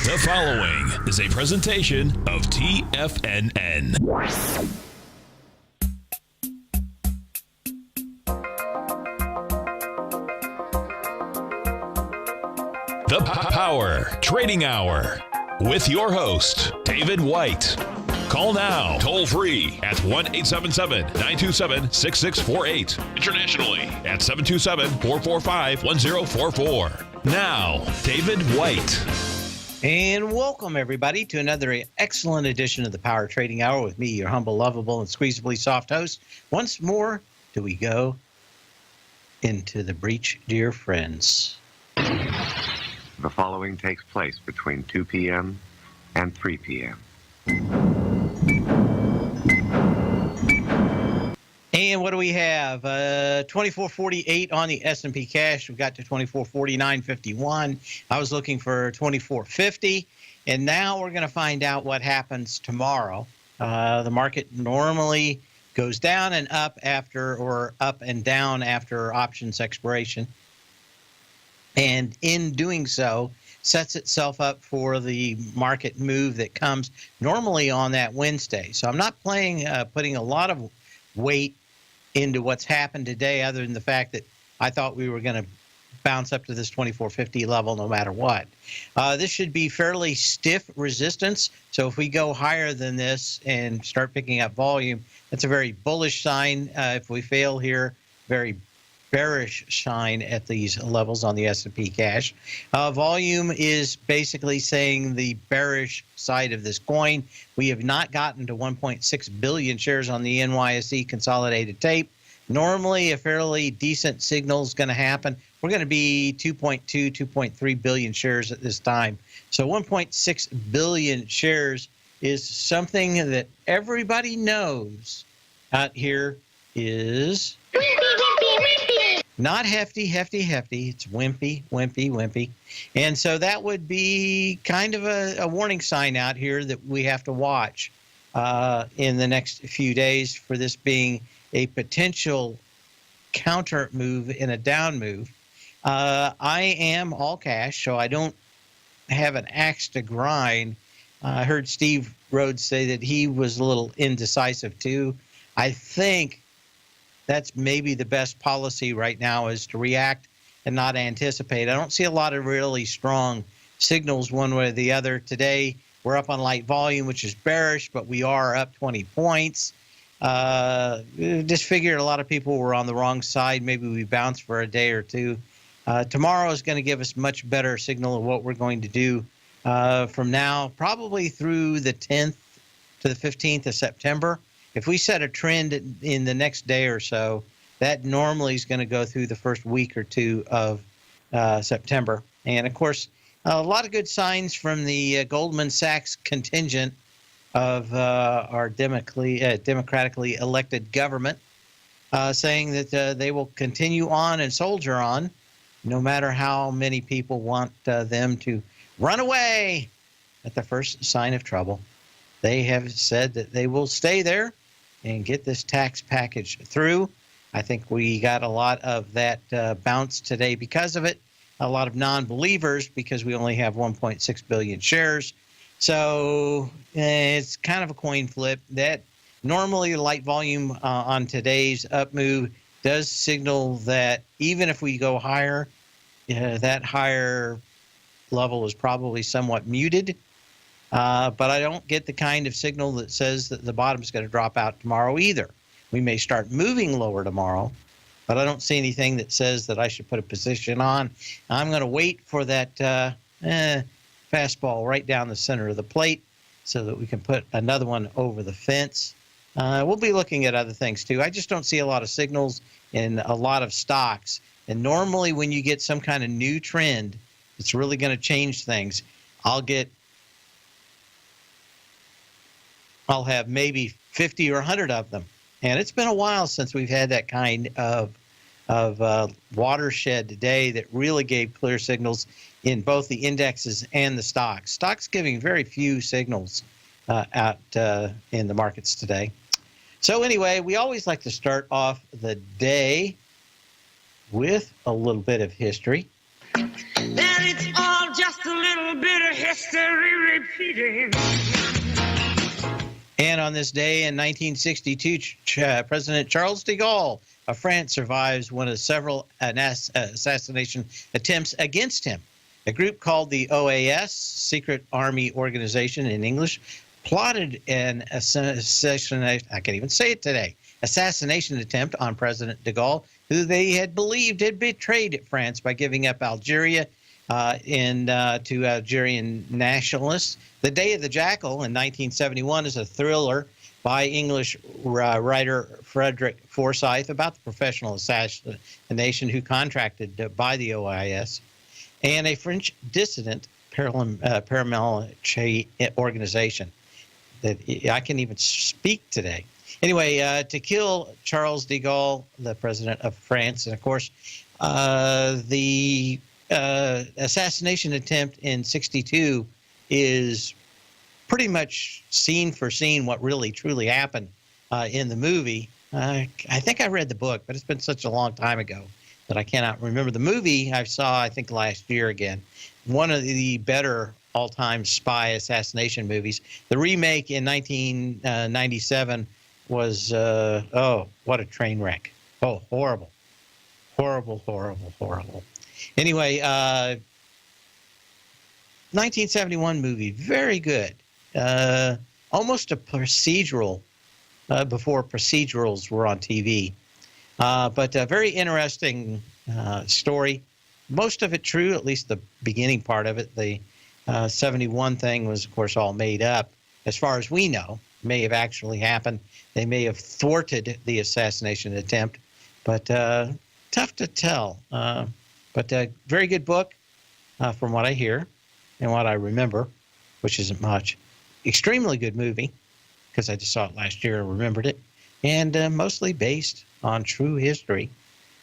The following is a presentation of TFNN. The Power Trading Hour with your host, David White. Call now, toll free at 1-877-927-6648. Internationally at 727-445-1044. Now, David White. And welcome, everybody, to another excellent edition of the Power Trading Hour with me, your humble, lovable, and squeezably soft host. Once more, do we go into the breach, dear friends? The following takes place between 2 p.m. and 3 p.m. And what do we have? 2448 on the S&P cash. We got to 2449.51. I was looking for 2450. And now we're going to find out what happens tomorrow. The market normally goes down and up after, or up and down after options expiration. And in doing so, sets itself up for the market move that comes normally on that Wednesday. So I'm not putting a lot of weight into what's happened today, other than the fact that I thought we were going to bounce up to this 2450 level no matter what. This should be fairly stiff resistance. So if we go higher than this and start picking up volume, that's a very bullish sign. If we fail here, very bearish sign at these levels on the S&P cash. Volume is basically saying the bearish side of this coin. We have not gotten to 1.6 billion shares on the NYSE consolidated tape. Normally, a fairly decent signal is going to happen. We're going to be 2.2, 2.3 billion shares at this time. So 1.6 billion shares is something that everybody knows out here is not hefty. It's wimpy. And so that would be kind of a warning sign out here that we have to watch in the next few days for this being a potential counter move in a down move. I am all cash, so I don't have an axe to grind. I heard Steve Rhodes say that he was a little indecisive too. I think that's maybe the best policy right now, is to react and not anticipate. I don't see a lot of really strong signals one way or the other. Today, we're up on light volume, which is bearish, but we are up 20 points. Just figured a lot of people were on the wrong side. Maybe we bounce for a day or two. Tomorrow is going to give us much better signal of what we're going to do from now, probably through the 10th to the 15th of September. If we set a trend in the next day or so, that normally is going to go through the first week or two of September. And, of course, a lot of good signs from the Goldman Sachs contingent of our democratically elected government, saying that they will continue on and soldier on, no matter how many people want them to run away at the first sign of trouble. They have said that they will stay there and get this tax package through. I think we got a lot of that bounce today because of it. A lot of non-believers, because we only have 1.6 billion shares. So it's kind of a coin flip. That normally light volume on today's up move does signal that even if we go higher, that higher level is probably somewhat muted. But I don't get the kind of signal that says that the bottom is going to drop out tomorrow either. We may start moving lower tomorrow, but I don't see anything that says that I should put a position on. I'm going to wait for that fastball right down the center of the plate so that we can put another one over the fence. We'll be looking at other things too. I just don't see a lot of signals in a lot of stocks. And normally when you get some kind of new trend, it's really going to change things. I'll have maybe 50 or 100 of them. And it's been a while since we've had that kind of watershed today that really gave clear signals in both the indexes and the stocks. Stocks giving very few signals out in the markets today. So anyway, we always like to start off the day with a little bit of history. That it's all just a little bit of history. history repeating. And on this day in 1962, President Charles de Gaulle of France survives one of several assassination attempts against him. A group called the OAS, Secret Army Organization in English, plotted an assassination attempt on President de Gaulle, who they had believed had betrayed France by giving up Algeria to Algerian nationalists. The Day of the Jackal in 1971 is a thriller by English writer Frederick Forsyth about the professional assassination who contracted by the OIS, and a French dissident paramilitary organization that I can't even speak today. Anyway, to kill Charles de Gaulle, the president of France, and of course, the assassination attempt in '62 is pretty much scene for scene what really truly happened in the movie. I think I read the book, but it's been such a long time ago that I cannot remember. The movie I saw, I think, last year again. One of the better all-time spy assassination movies. The remake in 1997 was, what a train wreck. Oh, horrible. Horrible, horrible, horrible. Anyway, 1971 movie, very good. Almost a procedural before procedurals were on TV. But a very interesting story. Most of it true, at least the beginning part of it. The 71 thing was, of course, all made up. As far as we know, may have actually happened. They may have thwarted the assassination attempt, but tough to tell. But a very good book from what I hear and what I remember, which isn't much. Extremely good movie, because I just saw it last year and remembered it, and mostly based on true history,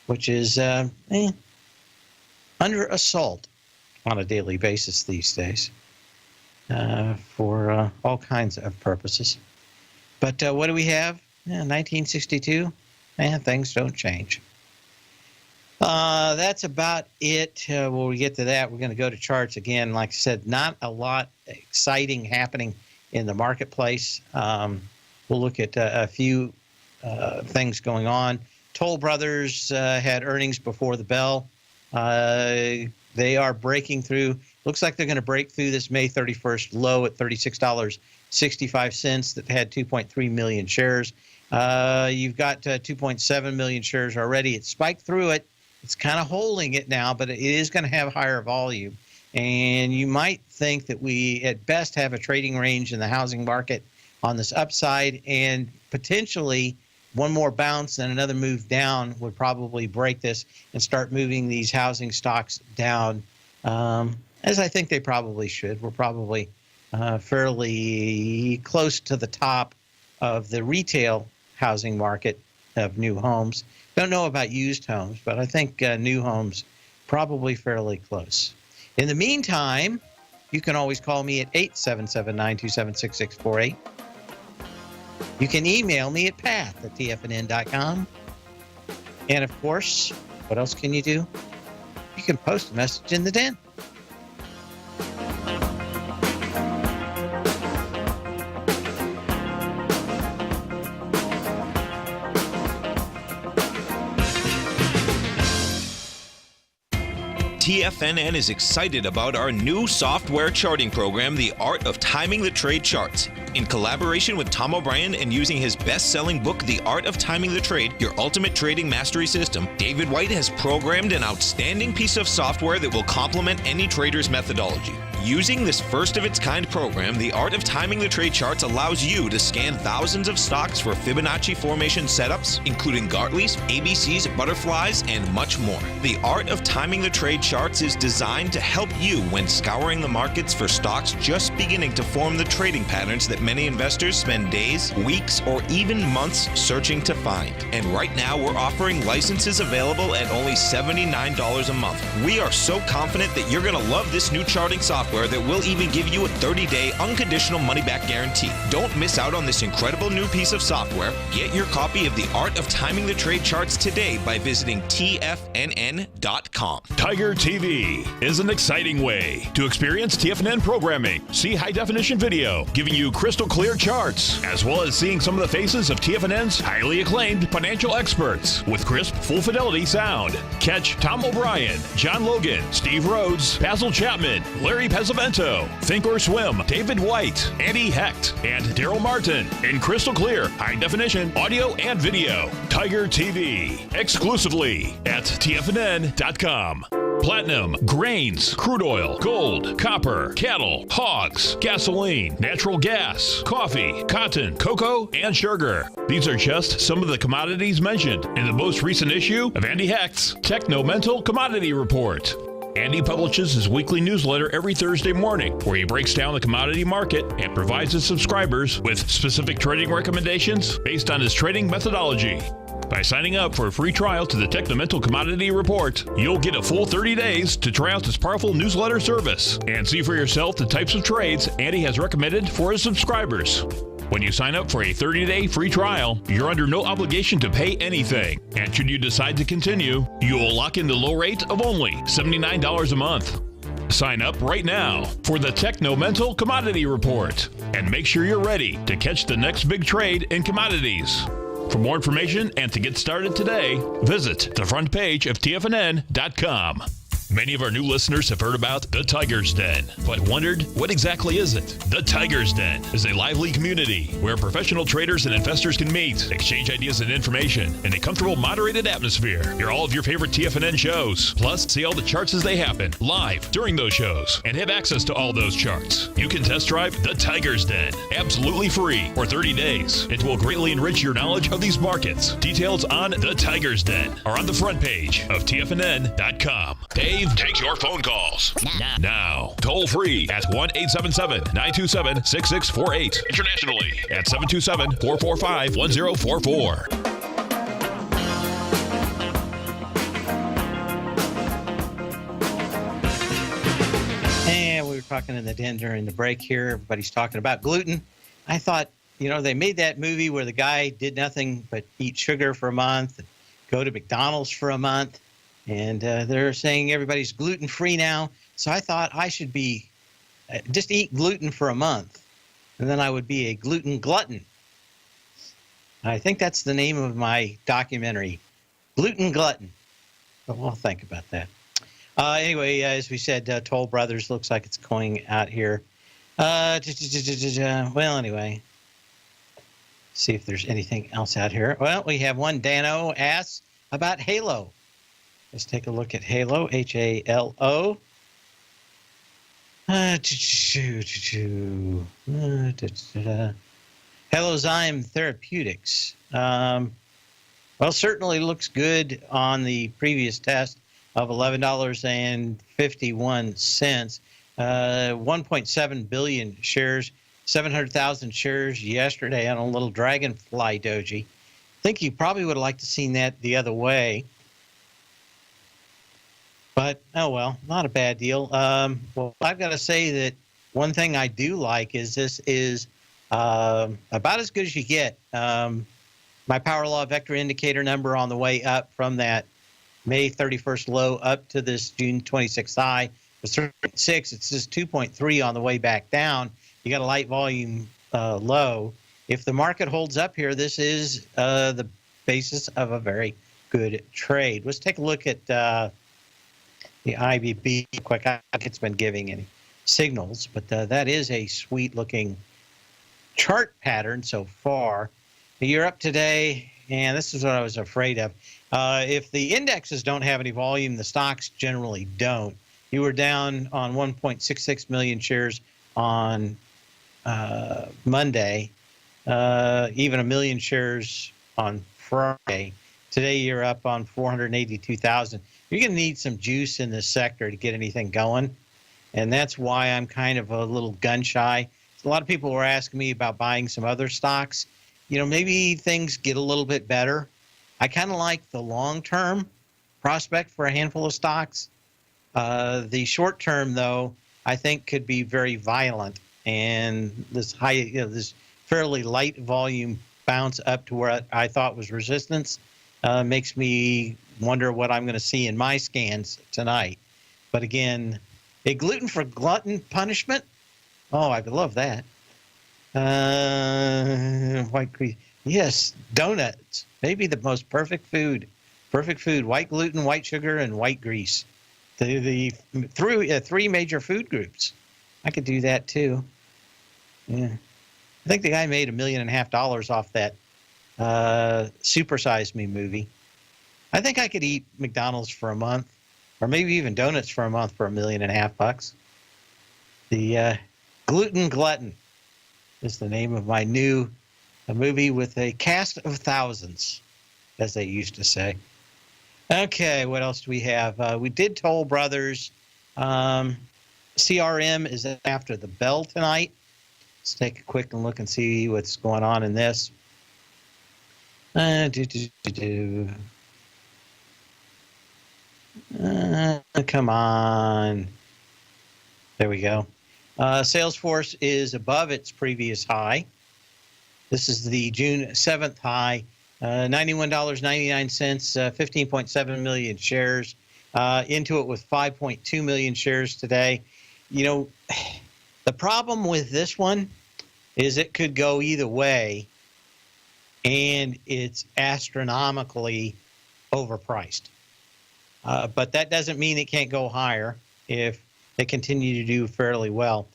which is under assault on a daily basis these days for all kinds of purposes. But what do we have? 1962? Things don't change. That's about it. When we get to that, we're going to go to charts again. Like I said, not a lot exciting happening in the marketplace. We'll look at a few things going on. Toll Brothers had earnings before the bell. They are breaking through. Looks like they're going to break through this May 31st low at $36.65 that had 2.3 million shares. You've got 2.7 million shares already. It spiked through it. It's kind of holding it now, but it is going to have higher volume. And you might think that we, at best, have a trading range in the housing market on this upside, and potentially one more bounce and another move down would probably break this and start moving these housing stocks down, as I think they probably should. We're probably fairly close to the top of the retail housing market of new homes. Don't know about used homes, but I think new homes probably fairly close. In the meantime, you can always call me at 877-927-6648. You can email me at path@tfnn.com. And of course, what else can you do? You can post a message in the den. TFNN is excited about our new software charting program, The Art of Timing the Trade Charts. In collaboration with Tom O'Brien and using his best-selling book, The Art of Timing the Trade, Your Ultimate Trading Mastery System, David White has programmed an outstanding piece of software that will complement any trader's methodology. Using this first-of-its-kind program, The Art of Timing the Trade Charts allows you to scan thousands of stocks for Fibonacci formation setups, including Gartley's, ABC's, butterflies, and much more. The Art of Timing the Trade Charts is designed to help you when scouring the markets for stocks just beginning to form the trading patterns that that many investors spend days, weeks, or even months searching to find. And right now, we're offering licenses available at only $79 a month. We are so confident that you're going to love this new charting software that will even give you a 30-day unconditional money-back guarantee. Don't miss out on this incredible new piece of software. Get your copy of The Art of Timing the Trade Charts today by visiting TFNN.com. Tiger TV is an exciting way to experience TFNN programming. See high-definition video giving you crystal clear charts, as well as seeing some of the faces of TFNN's highly acclaimed financial experts with crisp, full-fidelity sound. Catch Tom O'Brien, John Logan, Steve Rhodes, Basil Chapman, Larry Pesavento, Think or Swim, David White, Andy Hecht, and Daryl Martin in crystal clear, high-definition audio and video. Tiger TV, exclusively at TFNN.com. Platinum, grains, crude oil, gold, copper, cattle, hogs, gasoline, natural gas, coffee, cotton, cocoa, and sugar. These are just some of the commodities mentioned in the most recent issue of Andy Hecht's Techno-Mental Commodity Report. Andy publishes his weekly newsletter every Thursday morning, where he breaks down the commodity market and provides his subscribers with specific trading recommendations based on his trading methodology. By signing up for a free trial to the Techno-Mental Commodity Report, you'll get a full 30 days to try out this powerful newsletter service and see for yourself the types of trades Andy has recommended for his subscribers. When you sign up for a 30-day free trial, you're under no obligation to pay anything. And should you decide to continue, you will lock in the low rate of only $79 a month. Sign up right now for the Techno-Mental Commodity Report and make sure you're ready to catch the next big trade in commodities. For more information and to get started today, visit the front page of TFNN.com. Many of our new listeners have heard about the Tiger's Den, but wondered, what exactly is it? The Tiger's Den is a lively community where professional traders and investors can meet, exchange ideas and information in a comfortable, moderated atmosphere. Hear all of your favorite TFNN shows, plus see all the charts as they happen live during those shows, and have access to all those charts. You can test drive the Tiger's Den absolutely free for 30 days. It will greatly enrich your knowledge of these markets. Details on the Tiger's Den are on the front page of TFNN.com. Dave takes your phone calls now. Toll free at 1-877-927-6648. Internationally at 727-445-1044. And we were talking in the den during the break here. Everybody's talking about gluten. I thought, they made that movie where the guy did nothing but eat sugar for a month and go to McDonald's for a month. And they're saying everybody's gluten-free now. So I thought I should be just eat gluten for a month, and then I would be a gluten glutton. I think that's the name of my documentary, Gluten Glutton. So I'll think about that. Anyway, as we said, Toll Brothers looks like it's going out here. Well, anyway, see if there's anything else out here. Well, we have one. Dano asks about Halo. Let's take a look at Halo, H-A-L-O. Halozyme Therapeutics. Well, certainly looks good on the previous test of $11.51. 1.7 billion shares, 700,000 shares yesterday on a little dragonfly doji. I think you probably would have liked to seen that the other way. But, oh well, not a bad deal. Well, I've got to say that one thing I do like is this is about as good as you get. My Power Law Vector Indicator number on the way up from that May 31st low up to this June 26th high was 3.6. It's just 2.3 on the way back down. You got a light volume low. If the market holds up here, this is the basis of a very good trade. Let's take a look at the IBB quick. I think it's been giving any signals, but that is a sweet looking chart pattern so far. You're up today, and this is what I was afraid of. If the indexes don't have any volume, the stocks generally don't. You were down on 1.66 million shares on Monday, even a million shares on Friday. Today you're up on 482,000. You're going to need some juice in this sector to get anything going, and that's why I'm kind of a little gun shy. a lot of people were asking me about buying some other stocks. Maybe things get a little bit better. I kind of like the long-term prospect for a handful of stocks. The short-term, though, I think could be very violent, and this this fairly light volume bounce up to where I thought was resistance makes me wonder what I'm going to see in my scans tonight. But again, a gluten for glutton punishment? Oh, I would love that. White grease. Yes, donuts. Maybe the most perfect food. Perfect food. White gluten, white sugar, and white grease. The three major food groups. I could do that too. Yeah. I think the guy made $1.5 million off that Super Size Me movie. I think I could eat McDonald's for a month, or maybe even donuts for a month for $1.5 million. The Gluten Glutton is the name of my new movie with a cast of thousands, as they used to say. Okay, what else do we have? We did Toll Brothers. CRM is after the bell tonight. Let's take a quick look and see what's going on in this. Come on. There we go. Salesforce is above its previous high. This is the June 7th high, $91.99, 15.7 million shares. Into it with 5.2 million shares today. The problem with this one is it could go either way, and it's astronomically overpriced. But that doesn't mean it can't go higher if they continue to do fairly well.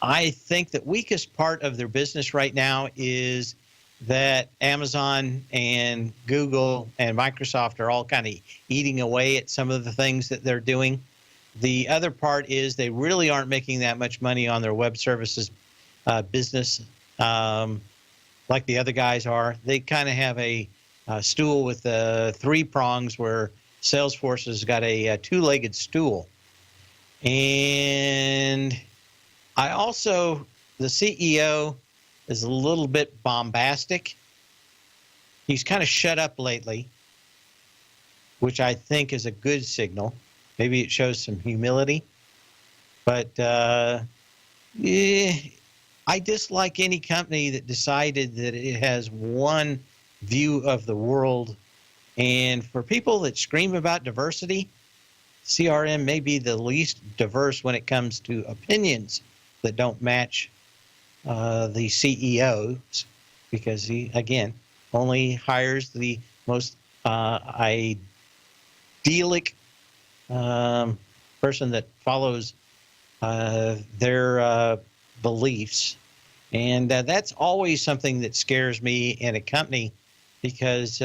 I think the weakest part of their business right now is that Amazon and Google and Microsoft are all kind of eating away at some of the things that they're doing. The other part is they really aren't making that much money on their web services business like the other guys are. They kind of have a stool with three prongs, where Salesforce has got a two-legged stool. And the CEO is a little bit bombastic. He's kind of shut up lately, which I think is a good signal. Maybe it shows some humility. But I dislike any company that decided that it has one view of the world. And for people that scream about diversity, CRM may be the least diverse when it comes to opinions that don't match the CEOs, because he, again, only hires the most idyllic person that follows their beliefs. And that's always something that scares me in a company, because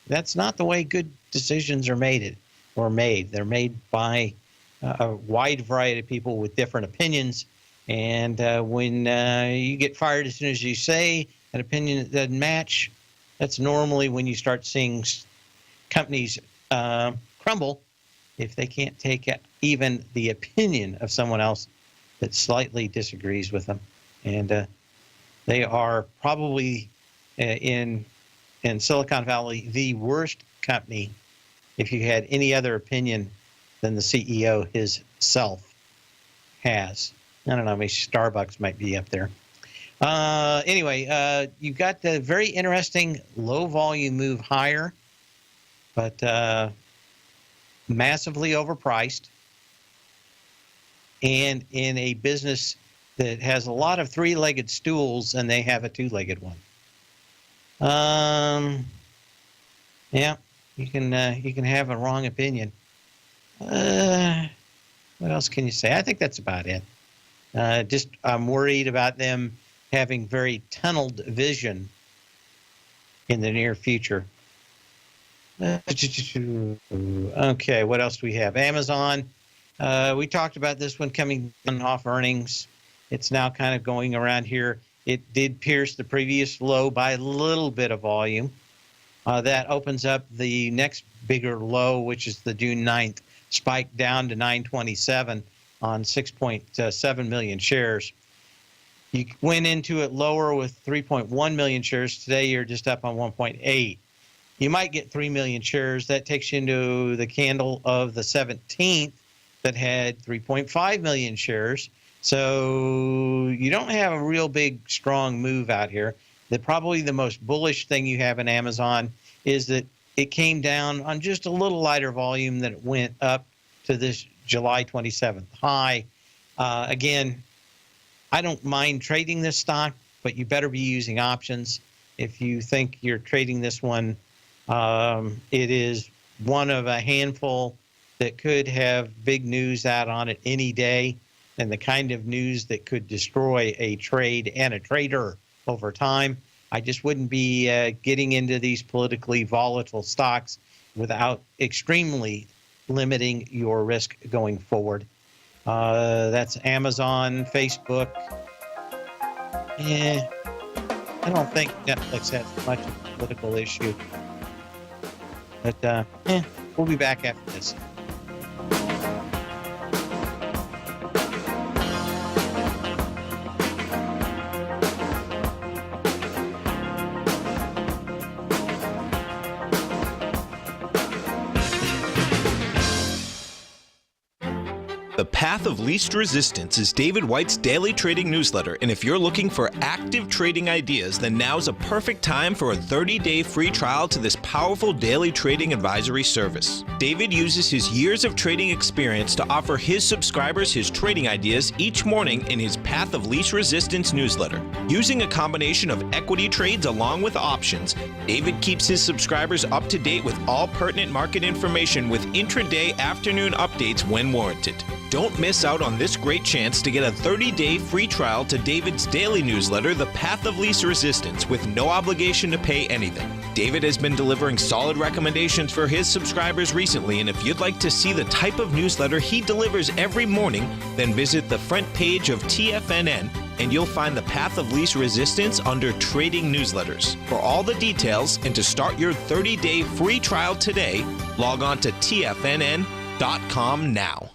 that's not the way good decisions are made. They're made by a wide variety of people with different opinions. And when you get fired as soon as you say an opinion that doesn't match, that's normally when you start seeing companies crumble, if they can't take even the opinion of someone else that slightly disagrees with them. And they are probably in Silicon Valley the worst company if you had any other opinion than the CEO himself has. I don't know, maybe Starbucks might be up there. Anyway, you've got the very interesting low volume move higher, but massively overpriced, and in a business that has a lot of three-legged stools, and they have a two-legged one. Yeah, you can have a wrong opinion. What else can you say? I think that's about it. I'm worried about them having very tunneled vision in the near future. Okay, what else do we have? Amazon. We talked about this one coming off earnings. It's now kind of going around here. It did pierce the previous low by a little bit of volume. That opens up the next bigger low, which is the June 9th spike down to 927 on 6.7 million shares. You went into it lower with 3.1 million shares. Today, you're just up on 1.8. You might get 3 million shares. That takes you into the candle of the 17th that had 3.5 million shares. So you don't have a real big, strong move out here. Probably the most bullish thing you have in Amazon is that it came down on just a little lighter volume than it went up to this July 27th high. Again, I don't mind trading this stock, but you better be using options. If you think you're trading this one, it is one of a handful that could have big news out on it any day, and the kind of news that could destroy a trade and a trader over time. I just wouldn't be getting into these politically volatile stocks without extremely limiting your risk going forward. That's Amazon, Facebook. I don't think Netflix has much of a political issue. But we'll be back after this. The Path of Least Resistance is David White's daily trading newsletter, and if you're looking for active trading ideas, then now's a perfect time for a 30-day free trial to this powerful daily trading advisory service. David uses his years of trading experience to offer his subscribers his trading ideas each morning in his Path of Least Resistance newsletter. Using a combination of equity trades along with options, David keeps his subscribers up to date with all pertinent market information with intraday afternoon updates when warranted. Don't miss out on this great chance to get a 30-day free trial to David's daily newsletter, The Path of Least Resistance, with no obligation to pay anything. David has been delivering solid recommendations for his subscribers recently, and if you'd like to see the type of newsletter he delivers every morning, then visit the front page of TFNN and you'll find The Path of Least Resistance under Trading Newsletters. For all the details and to start your 30-day free trial today, log on to TFNN.com now.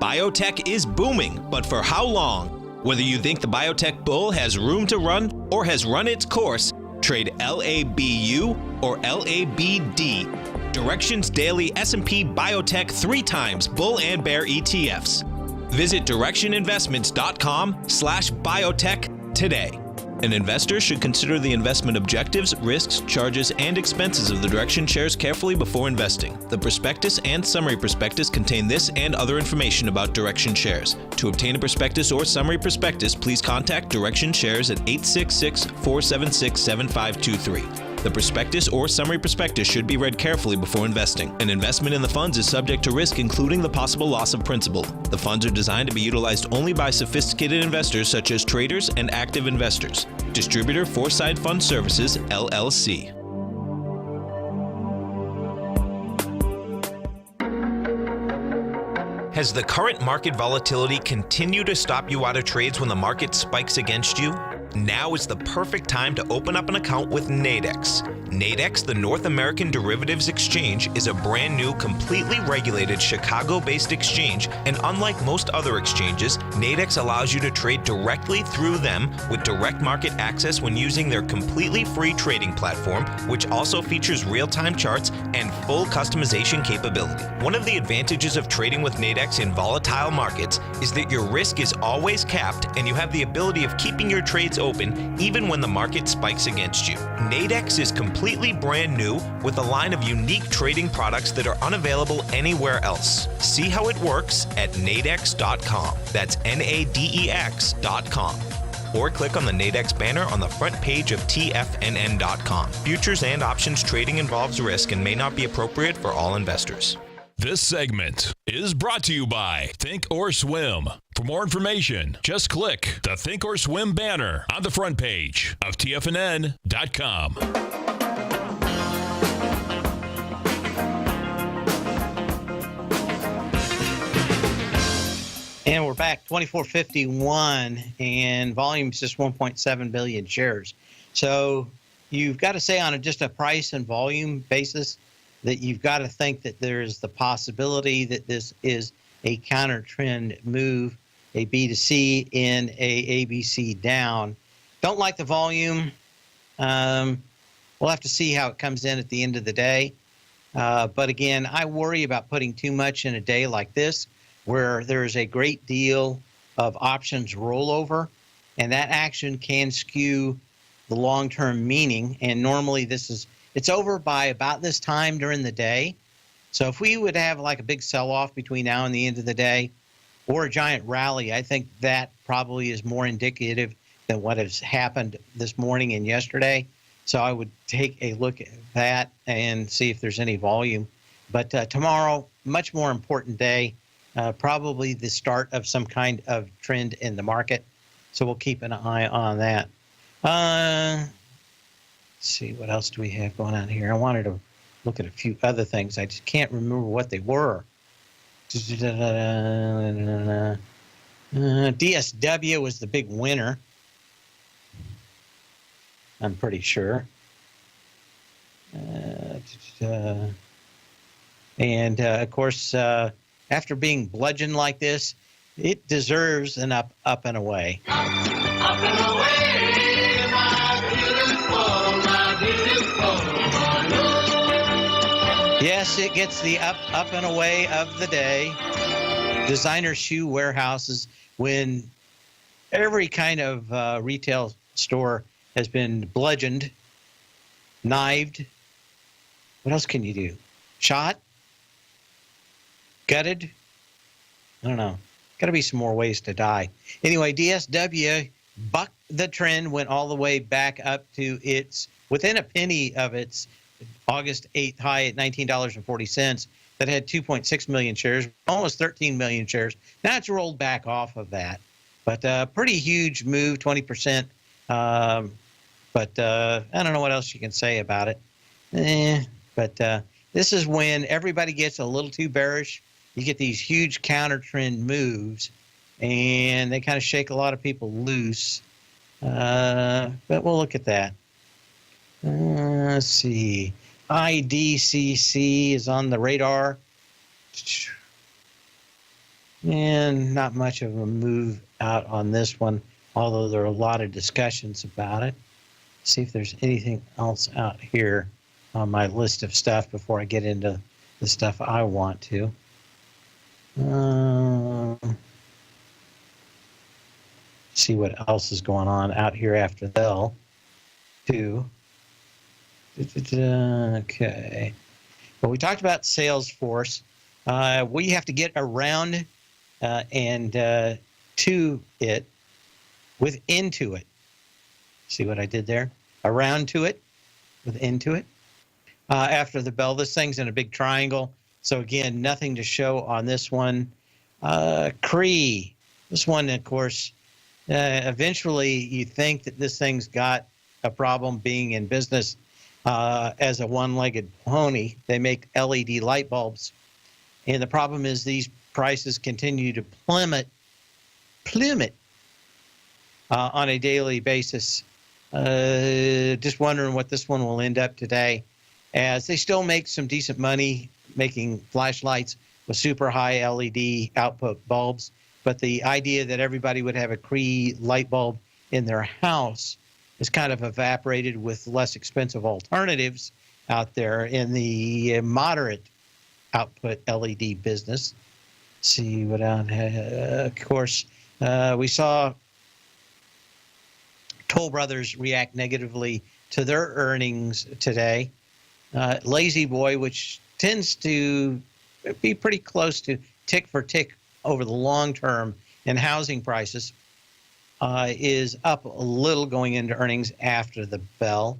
Biotech is booming, but for how long? Whether you think the biotech bull has room to run or has run its course, trade LABU or LABD. Directions Daily S&P Biotech 3 times bull and bear ETFs. Visit directioninvestments.com/biotech today. An investor should consider the investment objectives, risks, charges, and expenses of the Direction shares carefully before investing. The prospectus and summary prospectus contain this and other information about Direction shares. To obtain a prospectus or summary prospectus, please contact Direction shares at 866-476-7523. The prospectus or summary prospectus should be read carefully before investing. An investment in the funds is subject to risk, including the possible loss of principal. The funds are designed to be utilized only by sophisticated investors such as traders and active investors. Distributor Foreside Fund Services, LLC. Has the current market volatility continued to stop you out of trades when the market spikes against you? Now is the perfect time to open up an account with Nadex. Nadex, the North American Derivatives Exchange, is a brand new, completely regulated Chicago-based exchange, and unlike most other exchanges, Nadex allows you to trade directly through them with direct market access when using their completely free trading platform, which also features real-time charts and full customization capability. One of the advantages of trading with Nadex in volatile markets is that your risk is always capped and you have the ability of keeping your trades open even when the market spikes against you. Nadex is completely brand new with a line of unique trading products that are unavailable anywhere else. See how it works at nadex.com. That's NADEX.com. Or click on the Nadex banner on the front page of TFNN.com. Futures and options trading involves risk and may not be appropriate for all investors. This segment is brought to you by Think or Swim. For more information, just click the Think or Swim banner on the front page of TFNN.com. And we're back, 2451, and volume's just 1.7 billion shares. So you've got to say on just a price and volume basis that you've got to think that there's the possibility that this is a counter trend move. a B to C, and a ABC down. Don't like the volume. We'll have to see how it comes in at the end of the day. But again, I worry about putting too much in a day like this, where there is a great deal of options rollover, and that action can skew the long-term meaning. And normally it's over by about this time during the day. So if we would have like a big sell-off between now and the end of the day, or a giant rally, I think that probably is more indicative than what has happened this morning and yesterday. So I would take a look at that and see if there's any volume. But tomorrow, much more important day, probably the start of some kind of trend in the market. So we'll keep an eye on that. Let's see, what else do we have going on here? I wanted to look at a few other things. I just can't remember what they were. DSW was the big winner, I'm pretty sure. And of course, after being bludgeoned like this, it deserves an up and away. Up and away, my beautiful Lord. Yes, it gets the up and away of the day. Designer shoe warehouses, when every kind of retail store has been bludgeoned, knifed. What else can you do? Shot? Gutted? I don't know. Got to be some more ways to die. Anyway, DSW bucked the trend, went all the way back up to within a penny of its August 8th high at $19.40. That had 2.6 million shares, almost 13 million shares. Now it's rolled back off of that. But pretty huge move, 20%. But I don't know what else you can say about it. But this is when everybody gets a little too bearish. You get these huge counter trend moves, and they kind of shake a lot of people loose. But we'll look at that. Let's see. IDCC is on the radar. And not much of a move out on this one, although there are a lot of discussions about it. See if there's anything else out here on my list of stuff before I get into the stuff I want to. See what else is going on out here after Bell, too. Okay. Well, we talked about Salesforce. We have to get around and to it with into it. See what I did there? Around to it with into it. After the bell, this thing's in a big triangle. So again, nothing to show on this one. Cree. This one, of course, eventually you think that this thing's got a problem being in business as a one-legged pony. They make LED light bulbs. And the problem is these prices continue to plummet on a daily basis. Just wondering what this one will end up today, as they still make some decent money making flashlights with super high LED output bulbs. But the idea that everybody would have a Cree light bulb in their house is kind of evaporated with less expensive alternatives out there in the moderate output LED business. See what on, of course, we saw Toll Brothers react negatively to their earnings today. Lazy Boy, which tends to be pretty close to tick for tick over the long term in housing prices, is up a little going into earnings after the bell.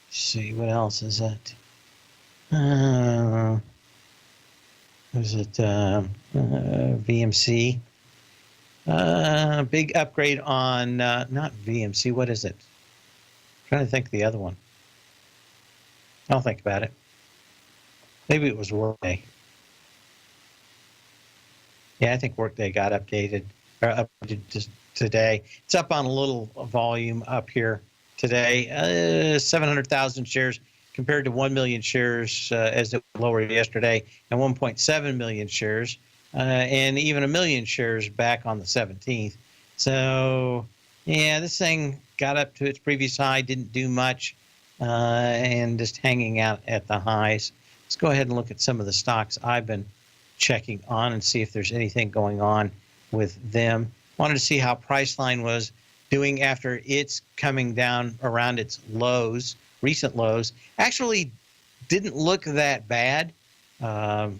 Let's see, what else is it? Is it VMC? Big upgrade on, not VMC, what is it? I'm trying to think of the other one. I'll think about it. Maybe it was Workday. Yeah, I think Workday got updated just today. It's up on a little volume up here today. 700,000 shares compared to 1 million shares as it was lower yesterday, and 1.7 million shares and even 1 million shares back on the 17th. So, yeah, this thing got up to its previous high, didn't do much, and just hanging out at the highs. Let's go ahead and look at some of the stocks I've been checking on and see if there's anything going on with them. Wanted to see how Priceline was doing after it's coming down around its lows, recent lows. Actually didn't look that bad. After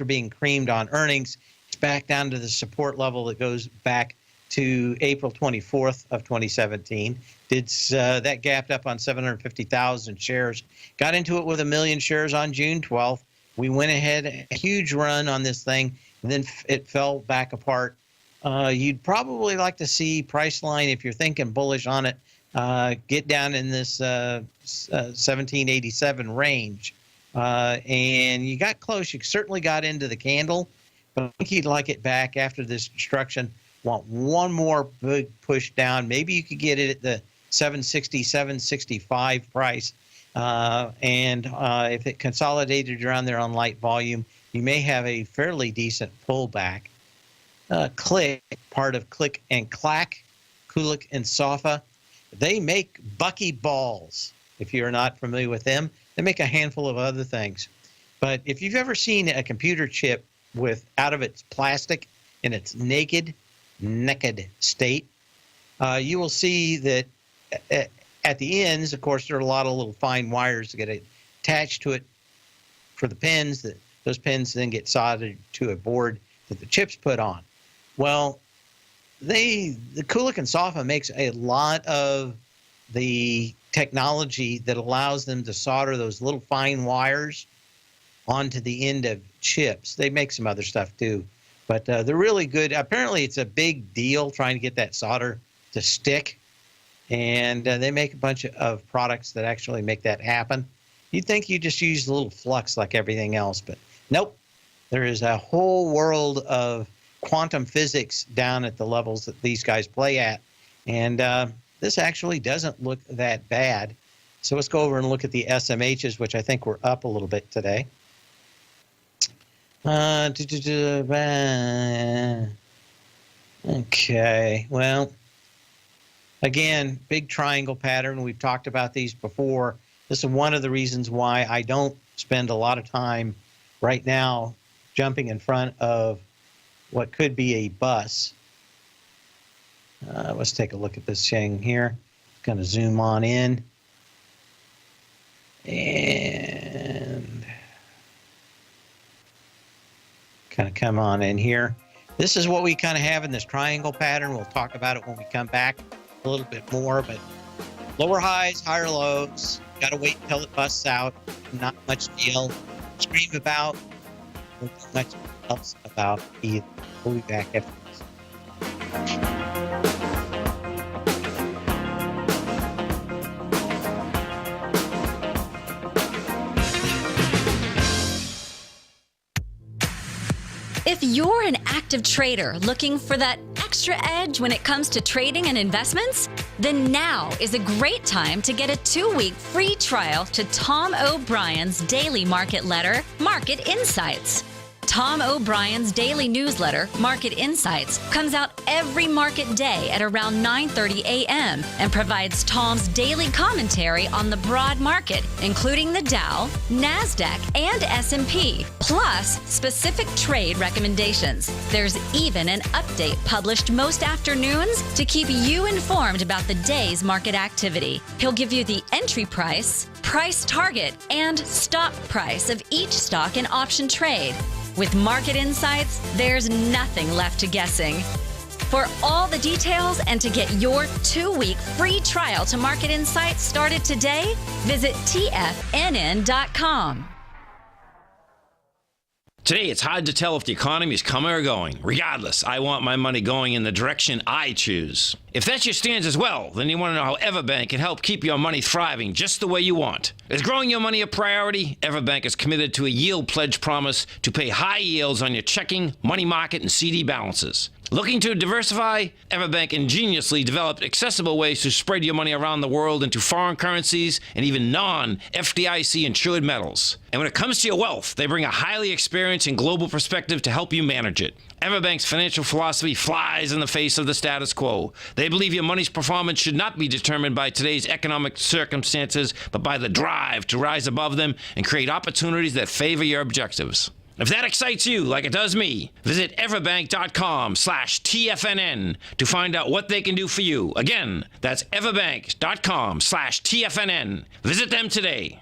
being creamed on earnings, it's back down to the support level that goes back to April 24th of 2017. That gapped up on 750,000 shares. Got into it with 1 million shares on June 12th. We went ahead, a huge run on this thing, and then it fell back apart. You'd probably like to see Priceline, if you're thinking bullish on it, get down in this 1787 range. And you got close. You certainly got into the candle, but I think you'd like it back after this destruction. Want one more big push down. Maybe you could get it at the 760, 765 price. And if it consolidated around there on light volume, you may have a fairly decent pullback. Click, part of Click and Clack, Kulik and Sofa, they make Bucky balls. If you're not familiar with them, they make a handful of other things. But if you've ever seen a computer chip out of its plastic in its naked state, you will see that at the ends, of course, there are a lot of little fine wires that get attached to it for the pins. Those pins then get soldered to a board that the chip's put on. Well, the Kulik and Sofa makes a lot of the technology that allows them to solder those little fine wires onto the end of chips. They make some other stuff too, but they're really good. Apparently, it's a big deal trying to get that solder to stick, and they make a bunch of products that actually make that happen. You'd think you just use a little flux like everything else, but nope. There is a whole world of quantum physics down at the levels that these guys play at, and this actually doesn't look that bad. So let's go over and look at the SMHs, which I think were up a little bit today. Okay, well, again, big triangle pattern. We've talked about these before. This is one of the reasons why I don't spend a lot of time right now jumping in front of what could be a bus. Let's take a look at this thing here. Going to zoom on in. And kind of come on in here. This is what we kind of have in this triangle pattern. We'll talk about it when we come back a little bit more, but lower highs, higher lows. Got to wait until it busts out. Not much deal. Scream about. Not much else about either. We'll be back after this. If you're an active trader looking for that extra edge when it comes to trading and investments, then now is a great time to get a 2-week free trial to Tom O'Brien's daily market letter, Market Insights. Tom O'Brien's daily newsletter, Market Insights, comes out every market day at around 9:30 a.m. and provides Tom's daily commentary on the broad market, including the Dow, NASDAQ, and S&P, plus specific trade recommendations. There's even an update published most afternoons to keep you informed about the day's market activity. He'll give you the entry price, price target, and stop price of each stock and option trade. With Market Insights, there's nothing left to guessing. For all the details and to get your 2-week free trial to Market Insights started today, visit TFNN.com. Today, it's hard to tell if the economy is coming or going. Regardless, I want my money going in the direction I choose. If that's your stance as well, then you want to know how Everbank can help keep your money thriving just the way you want. Is growing your money a priority? Everbank is committed to a yield pledge promise to pay high yields on your checking, money market, and CD balances. Looking to diversify? Everbank ingeniously developed accessible ways to spread your money around the world into foreign currencies and even non-FDIC insured metals. And when it comes to your wealth, they bring a highly experienced and global perspective to help you manage it. Everbank's financial philosophy flies in the face of the status quo. They believe your money's performance should not be determined by today's economic circumstances, but by the drive to rise above them and create opportunities that favor your objectives. If that excites you like it does me, visit everbank.com/TFNN to find out what they can do for you. Again, that's everbank.com/TFNN. Visit them today.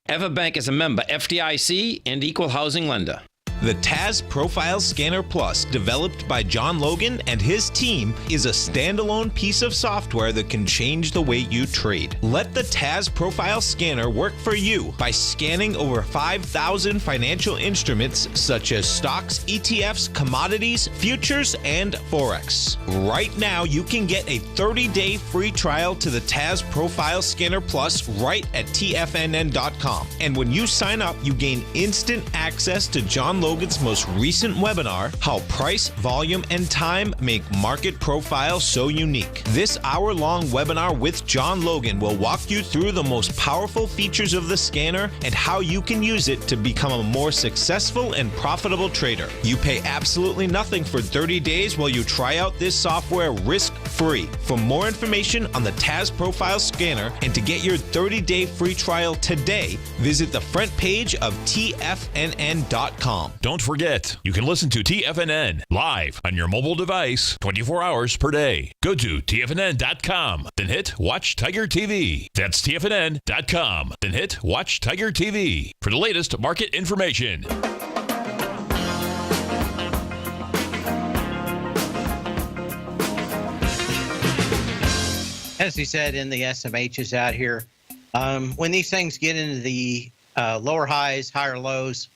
Everbank is a member FDIC and equal housing lender. The Taz Profile Scanner Plus, developed by John Logan and his team, is a standalone piece of software that can change the way you trade. Let the Taz Profile Scanner work for you by scanning over 5,000 financial instruments such as stocks, ETFs, commodities, futures, and Forex. Right now, you can get a 30-day free trial to the Taz Profile Scanner Plus right at TFNN.com. And when you sign up, you gain instant access to John Logan's most recent webinar, How Price, Volume, and Time Make Market Profile So Unique. This hour-long webinar with John Logan will walk you through the most powerful features of the scanner and how you can use it to become a more successful and profitable trader. You pay absolutely nothing for 30 days while you try out this software risk-free. For more information on the Taz Profile Scanner and to get your 30-day free trial today, visit the front page of TFNN.com. Don't forget, you can listen to TFNN live on your mobile device 24 hours per day. Go to TFNN.com, then hit Watch Tiger TV. That's TFNN.com, then hit Watch Tiger TV for the latest market information. As he said in the SMHs out here, when these things get into the lower highs, higher lows,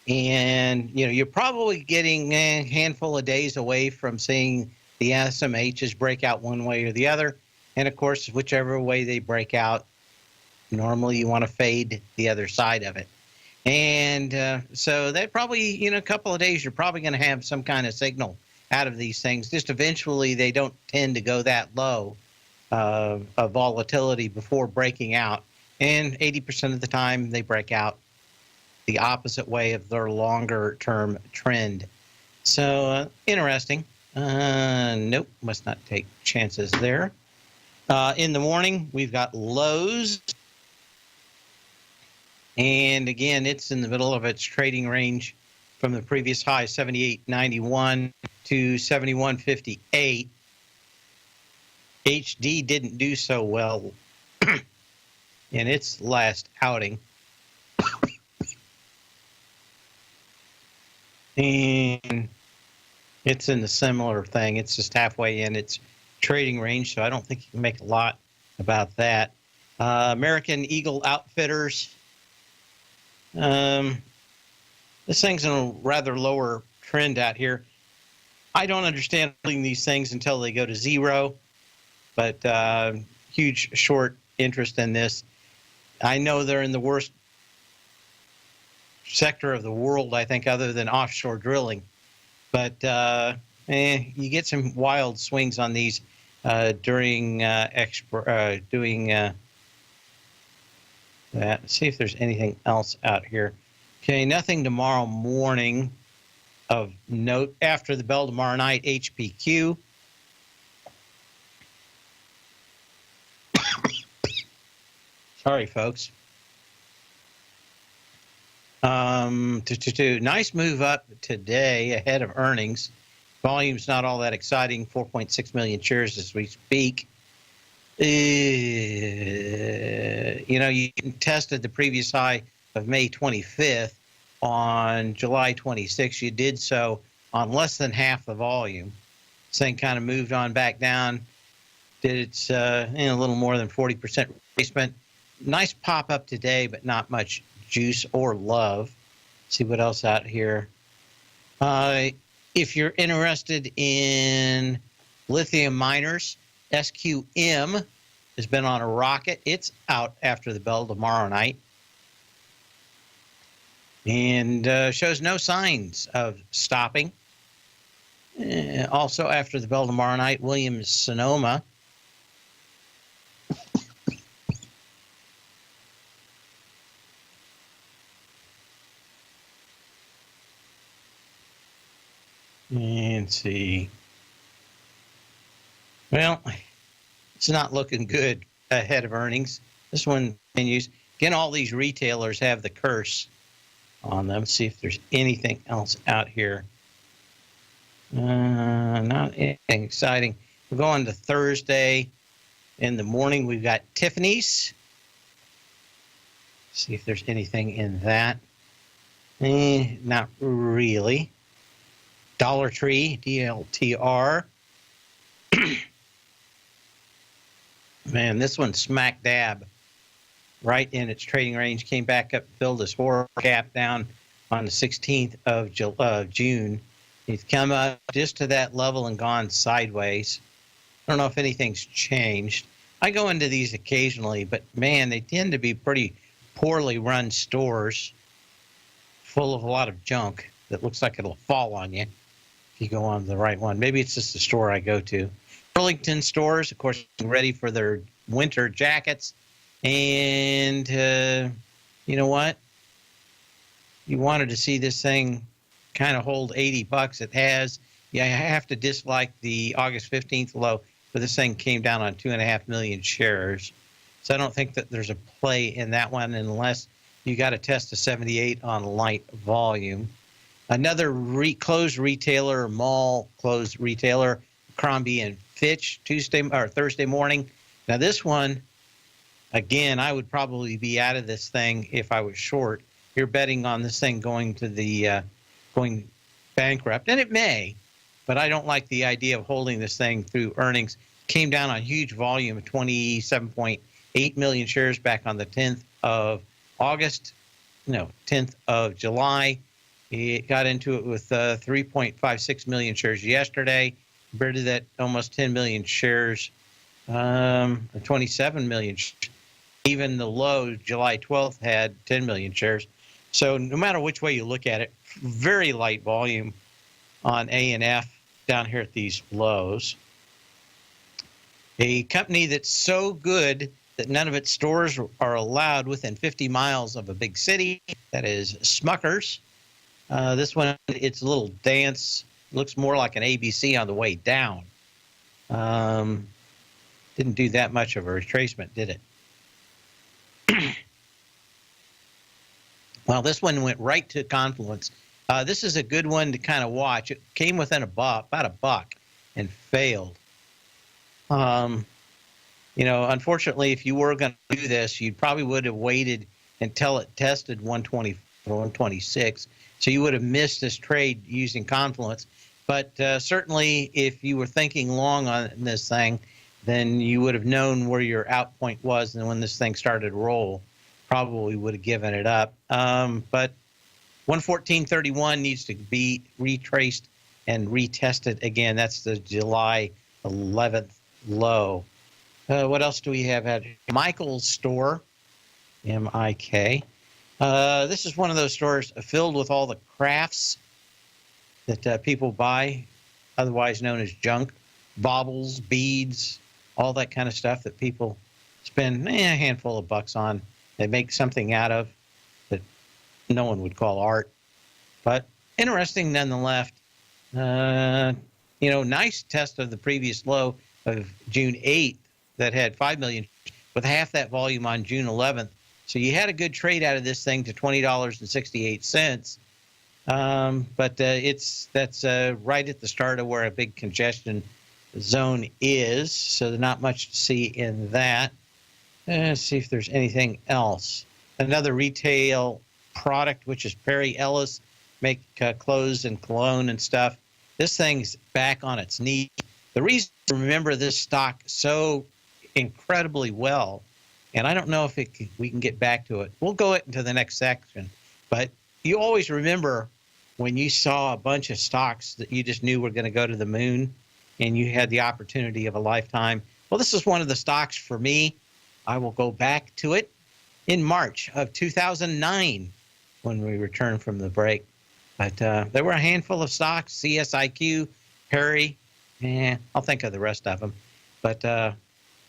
and you're probably getting a handful of days away from seeing the SMHs break out one way or the other. And of course, whichever way they break out, normally you want to fade the other side of it. And so that probably, a couple of days, you're probably going to have some kind of signal out of these things. Just eventually, they don't tend to go that low of volatility before breaking out. And 80% of the time, they break out the opposite way of their longer-term trend. So interesting. Nope, must not take chances there. In the morning, we've got lows. And again, it's in the middle of its trading range from the previous high, 78.91 to 71.58. HD didn't do so well in its last outing. And it's in the similar thing. It's just halfway in its trading range, so I don't think you can make a lot about that. American Eagle Outfitters. This thing's in a rather lower trend out here. I don't understand these things until they go to zero, but huge short interest in this. I know they're in the worst sector of the world, I think, other than offshore drilling. But you get some wild swings on these during doing that. See if there's anything else out here. Okay, nothing tomorrow morning of note. After the bell tomorrow night, HPQ. Sorry, folks. Nice move up today ahead of earnings. Volume's not all that exciting, 4.6 million shares as we speak. You tested the previous high of May 25th on July 26th. You did so on less than half the volume. This thing kind of moved on back down, did its a little more than 40% retracement. Nice pop up today, but not much juice or love. See what else out here. If you're interested in lithium miners, SQM has been on a rocket. It's out after the bell tomorrow night. And shows no signs of stopping. Also, after the bell tomorrow night, Williams-Sonoma. And see. Well, it's not looking good ahead of earnings. This one continues. Again, all these retailers have the curse on them. Let's see if there's anything else out here. Not anything exciting. We're going to Thursday in the morning. We've got Tiffany's. See if there's anything in that. Not really. Dollar Tree, DLTR. Man, this one smack dab right in its trading range. Came back up, filled this horror gap down on the 16th of June. It's come up just to that level and gone sideways. I don't know if anything's changed. I go into these occasionally, but man, they tend to be pretty poorly run stores full of a lot of junk that looks like it'll fall on you if you go on the right one. Maybe it's just the store I go to. Burlington stores, of course, ready for their winter jackets. And you know what? You wanted to see this thing kind of hold $80. It has. Yeah, I have to dislike the August 15th low, but this thing came down on 2.5 million shares. So I don't think that there's a play in that one unless you got to test a 78 on light volume. Another closed retailer, mall closed retailer, Crombie and Fitch, Thursday morning. Now this one, again, I would probably be out of this thing if I was short. You're betting on this thing going bankrupt, and it may, but I don't like the idea of holding this thing through earnings. Came down on huge volume of 27.8 million shares back on the 10th of July. It got into it with 3.56 million shares yesterday. Compared to that, almost 10 million shares, or 27 million. Even the low, July 12th, had 10 million shares. So no matter which way you look at it, very light volume on A&F down here at these lows. A company that's so good that none of its stores are allowed within 50 miles of a big city, that is Smucker's. This one, its little dance looks more like an ABC on the way down. Didn't do that much of a retracement, did it? Well, this one went right to confluence. This is a good one to kind of watch. It came within about a buck and failed. Unfortunately, if you were going to do this, you probably would have waited until it tested 120 or 126. So you would have missed this trade using confluence. But certainly, if you were thinking long on this thing, then you would have known where your out point was, and when this thing started to roll, probably would have given it up. But 114.31 needs to be retraced and retested again. That's the July 11th low. What else do we have at Michael's store? M-I-K. This is one of those stores filled with all the crafts that people buy, otherwise known as junk, baubles, beads, all that kind of stuff that people spend a handful of bucks on. They make something out of that no one would call art, but interesting nonetheless. Nice test of the previous low of June 8th that had 5 million with half that volume on June 11th. So you had a good trade out of this thing to $20.68. But that's right at the start of where a big congestion zone is. So there's not much to see in that. Let's see if there's anything else. Another retail product, which is Perry Ellis, make clothes and cologne and stuff. This thing's back on its knees. The reason to remember this stock so incredibly well, and I don't know if we can get back to it. We'll go into the next section. But you always remember when you saw a bunch of stocks that you just knew were going to go to the moon and you had the opportunity of a lifetime. Well, this is one of the stocks for me. I will go back to it in March of 2009 when we return from the break. But there were a handful of stocks, CSIQ, Perry, I'll think of the rest of them. But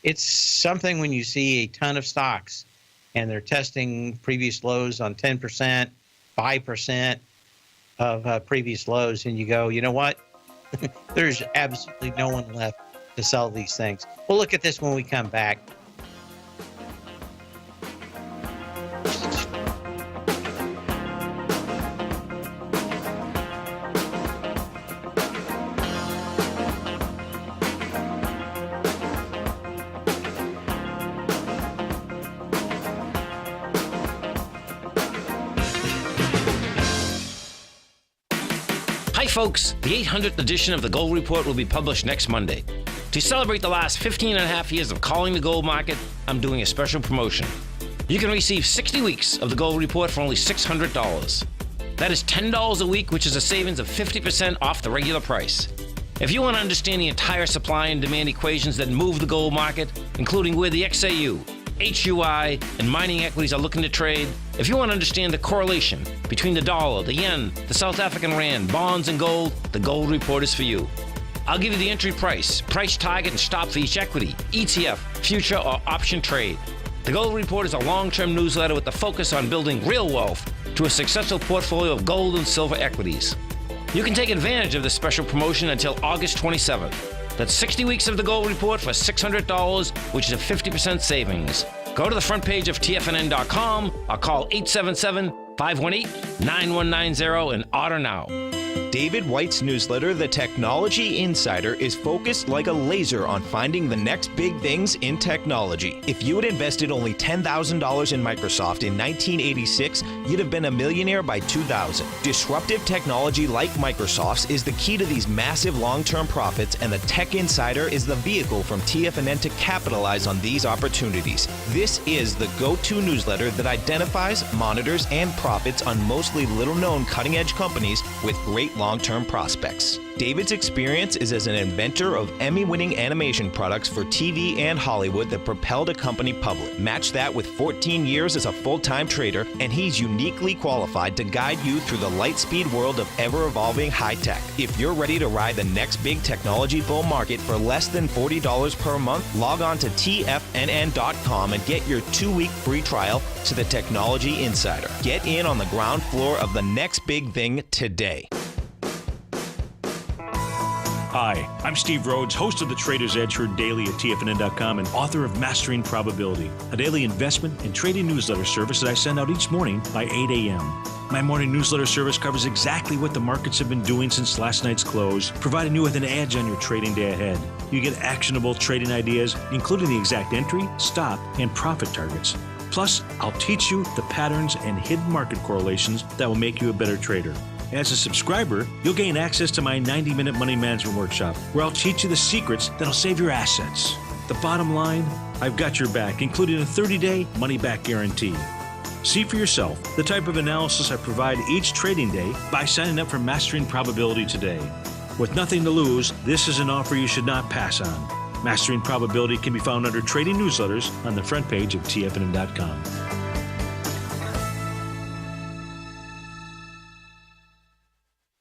it's something when you see a ton of stocks and they're testing previous lows on 10%, 5% of previous lows, and you go, you know what? There's absolutely no one left to sell these things. We'll look at this when we come back. Hi folks, the 800th edition of the Gold Report will be published next Monday. To celebrate the last 15 and a half years of calling the gold market, I'm doing a special promotion. You can receive 60 weeks of the Gold Report for only $600. That is $10 a week, which is a savings of 50% off the regular price. If you want to understand the entire supply and demand equations that move the gold market, including where the XAU, HUI, and mining equities are looking to trade, if you want to understand the correlation between the dollar, the yen, the South African rand, bonds, and gold, the Gold Report is for you. I'll give you the entry price target, and stop for each equity, ETF, future, or option trade. The Gold Report is a long-term newsletter with the focus on building real wealth to a successful portfolio of gold and silver equities. You can take advantage of this special promotion until August 27th. That's 60 weeks of the Gold Report for $600, which is a 50% savings. Go to the front page of TFNN.com or call 877-518-9190 and order now. David White's newsletter, The Technology Insider, is focused like a laser on finding the next big things in technology. If you had invested only $10,000 in Microsoft in 1986, you'd have been a millionaire by 2000. Disruptive technology like Microsoft's is the key to these massive long-term profits, and the Tech Insider is the vehicle from TFNN to capitalize on these opportunities. This is the go-to newsletter that identifies, monitors, and profits on mostly little-known cutting-edge companies with great long-term prospects. David's experience is as an inventor of Emmy-winning animation products for TV and Hollywood that propelled a company public. Match that with 14 years as a full-time trader, and he's uniquely qualified to guide you through the light-speed world of ever-evolving high-tech. If you're ready to ride the next big technology bull market for less than $40 per month, log on to TFNN.com and get your 2-week free trial to the Technology Insider. Get in on the ground floor of the next big thing today. Hi, I'm Steve Rhodes, host of the Trader's Edge heard daily at TFNN.com and author of Mastering Probability, a daily investment and trading newsletter service that I send out each morning by 8 a.m. My morning newsletter service covers exactly what the markets have been doing since last night's close, providing you with an edge on your trading day ahead. You get actionable trading ideas, including the exact entry, stop, and profit targets. Plus, I'll teach you the patterns and hidden market correlations that will make you a better trader. As a subscriber, you'll gain access to my 90-minute money management workshop, where I'll teach you the secrets that'll save your assets. The bottom line, I've got your back, including a 30-day money-back guarantee. See for yourself the type of analysis I provide each trading day by signing up for Mastering Probability today. With nothing to lose, this is an offer you should not pass on. Mastering Probability can be found under Trading Newsletters on the front page of TFNN.com.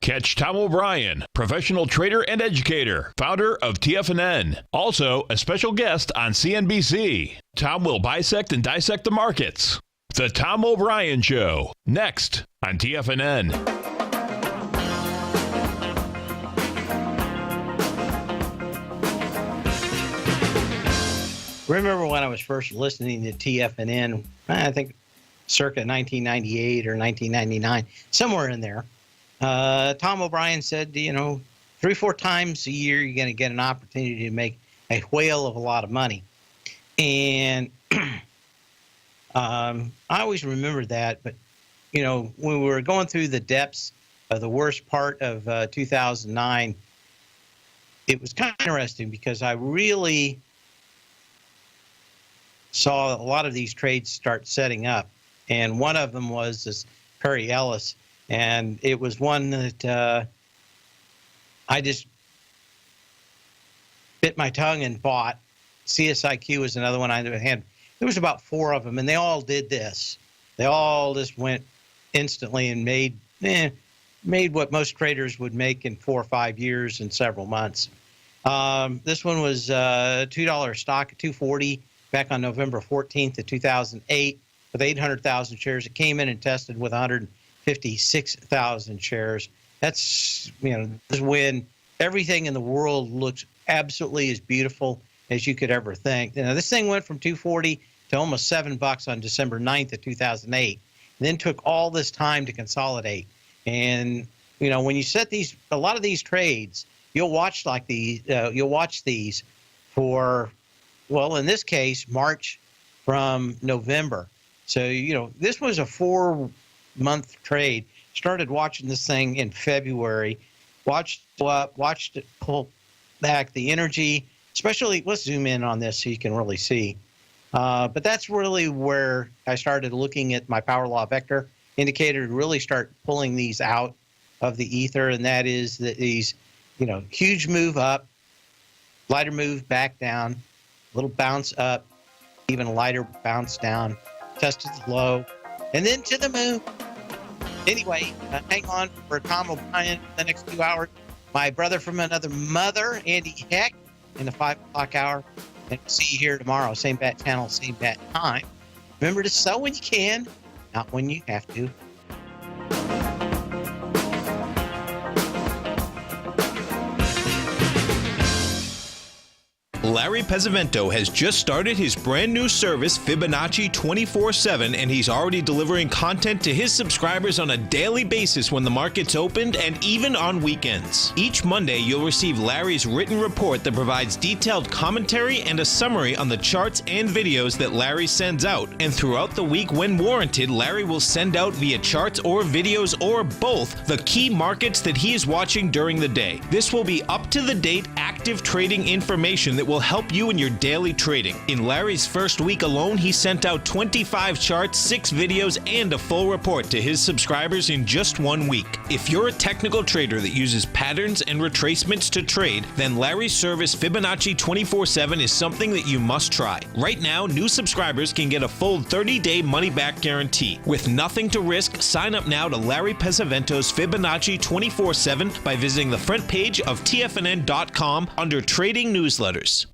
Catch Tom O'Brien, professional trader and educator, founder of TFNN. Also, a special guest on CNBC. Tom will bisect and dissect the markets. The Tom O'Brien Show, next on TFNN. Remember when I was first listening to TFNN, I think circa 1998 or 1999, somewhere in there. Tom O'Brien said, 3 or 4 times a year, you're going to get an opportunity to make a whale of a lot of money. And I always remember that. But, when we were going through the depths of the worst part of 2009, it was kind of interesting because I really saw a lot of these trades start setting up. And one of them was this Perry Ellis. And it was one that I just bit my tongue and bought. CSIQ was another one I had. There was about 4 of them, and they all did this. They all just went instantly and made made what most traders would make in 4 or 5 years in several months. This one was $2 stock at $240 back on November 14th of 2008 with 800,000 shares. It came in and tested with 156,000 shares. That's, this is when everything in the world looks absolutely as beautiful as you could ever think. This thing went from $240 to almost $7 on December 9th of 2008. Then took all this time to consolidate. And when you set a lot of these trades, you'll watch these for, well, in this case, March from November. So this was a 4-month trade. Started watching this thing in February. Watched it go up, watched it pull back. The energy, especially, let's zoom in on this so you can really see. But that's really where I started looking at my power law vector indicator to really start pulling these out of the ether, and that is that these, huge move up, lighter move back down, little bounce up, even a lighter bounce down, tested low, and then to the moon. Anyway, hang on for Tom O'Brien the next 2 hours. My brother from another mother, Andy Heck, in the 5 o'clock hour. And see you here tomorrow. Same bat channel, same bat time. Remember to sell when you can, not when you have to. Larry Pesavento has just started his brand new service, Fibonacci 24/7, and he's already delivering content to his subscribers on a daily basis when the market's opened and even on weekends. Each Monday, you'll receive Larry's written report that provides detailed commentary and a summary on the charts and videos that Larry sends out. And throughout the week, when warranted, Larry will send out via charts or videos or both the key markets that he is watching during the day. This will be up-to-the-date, active trading information that will help you in your daily trading. In Larry's first week alone, he sent out 25 charts, 6 videos, and a full report to his subscribers in just 1 week. If you're a technical trader that uses patterns and retracements to trade, then Larry's service Fibonacci 24/7 is something that you must try. Right now, new subscribers can get a full 30-day money-back guarantee. With nothing to risk, sign up now to Larry Pesavento's Fibonacci 24/7 by visiting the front page of TFNN.com under Trading Newsletters.